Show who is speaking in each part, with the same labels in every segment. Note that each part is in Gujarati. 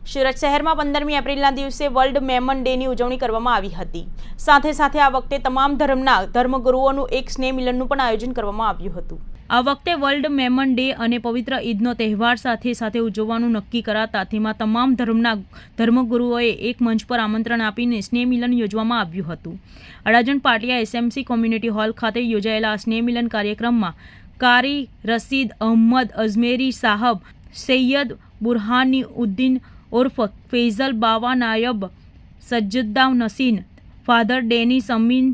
Speaker 1: સુરત શહેરમાં 15મી એપ્રિલના દિવસે વર્લ્ડ મેમન ડેની ઉજવણી કરવામાં આવી હતી। સાથે સાથે આ વખતે તમામ ધર્મના ધર્મગુરુઓનું એક સ્નેહ મિલનનું પણ આયોજન કરવામાં આવ્યું હતું। આ વખતે વર્લ્ડ મેમન ડે અને પવિત્ર ઈદનો તહેવાર સાથે સાથે ઉજવવાનું નક્કી કરાતા તેમાં તમામ ધર્મના ધર્મગુરુઓએ એક મંચ પર આમંત્રણ આપીને સ્નેહ મિલન યોજવામાં આવ્યું હતું। અડાજણ પાટિયા SMC કોમ્યુનિટી હોલ ખાતે યોજાયેલા આ સ્નેહ મિલન કાર્યક્રમમાં કારી રશીદ અહમદ અજમેરી સાહબ, સૈયદ બુરહાની ઉદ્દીન ઉર્ફ ફૈઝલ બાવા નાયબ, સજ્જદા નસીન, ફાધર ડેનિસ અમીન,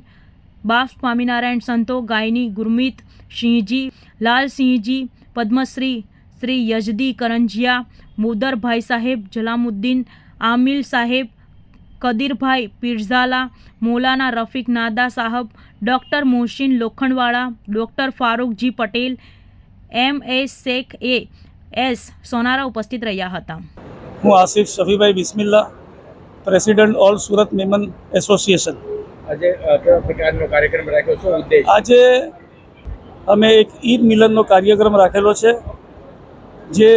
Speaker 1: બાપ સ્વામિનારાયણ સંતો, ગાયની ગુરમીત સિંહજી, લાલસિંહજી, પદ્મશ્રી શ્રી યજદી કરંજિયા, મુદરભાઈ સાહેબ, જલામુદ્દીન આમિલ સાહેબ, કદીરભાઈ પીરઝાલા, મૌલાના રફીક નાદા સાહબ, doctor Mohsin Lokhandwala, doctor Farookji Patel, MS Shaikh AS Sonara ઉપસ્થિત રહ્યા હતા।
Speaker 2: હું Asif Shafibhai Bismilla, president all Surat Memon association.
Speaker 3: આજે કેવા પ્રકારનો કાર્યક્રમ રાખ્યો છે? ઉદ્દેશ
Speaker 2: આજે અમે એક ઈદ મિલનનો કાર્યક્રમ રાખેલો છે, જે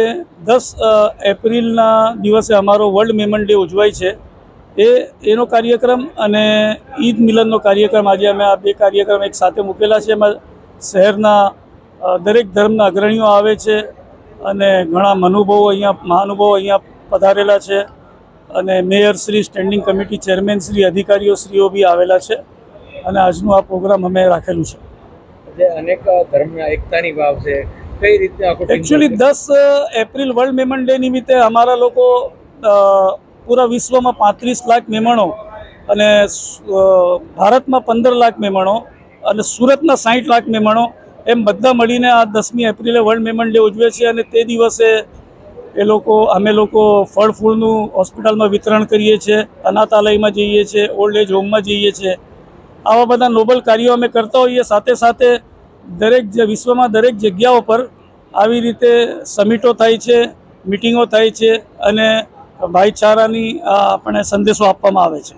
Speaker 2: 10 એપ્રિલના દિવસે અમારો વર્લ્ડ મેમન ડે ઉજવાય છે। એનો કાર્યક્રમ અને ઈદ મિલનનો કાર્યક્રમ આજે અમે આ બે કાર્યક્રમ એક સાથે મૂકેલા છે। એમાં શહેરના દરેક ધર્મના અગ્રણીઓ આવે છે અને ઘણા મહાનુભાવો અહીંયા પધારેલા છે અને mayor Shri, standing committee chairman Shri, અધિકારીઓ શ્રીઓ બી આવેલા છે અને આજનો આ પ્રોગ્રામ અમે રાખેલું છે।
Speaker 3: જે અનેક ધર્મના એકતાની ભાવ છે, કઈ રીતે
Speaker 2: actually 10 April world Memon day નિમિત્તે અમારા લોકો પૂરા વિશ્વમાં 35 લાખ મેમણો અને ભારતમાં 15 લાખ મેમણો અને સુરતના 60 લાખ મેમણો એમ બધા મળીને આ 10મી એપ્રિલે વર્લ્ડ મેમન ડે ઉજવે છે। અને તે દિવસે અમે લોકો ફળ ફૂલનું હોસ્પિટલમાં વિતરણ કરીએ છીએ, અનાથાલયમાં જઈએ છીએ, ઓલ્ડ એજ હોમમાં જઈએ છીએ। આવા બધા નોબલ કાર્યો અમે કરતા હોઈએ। સાથે સાથે વિશ્વમાં દરેક જગ્યાઓ પર આવી રીતે સમિટો થાય છે, મિટિંગો થાય છે અને ભાઈચારાની આપણે સંદેશો આપવામાં આવે છે।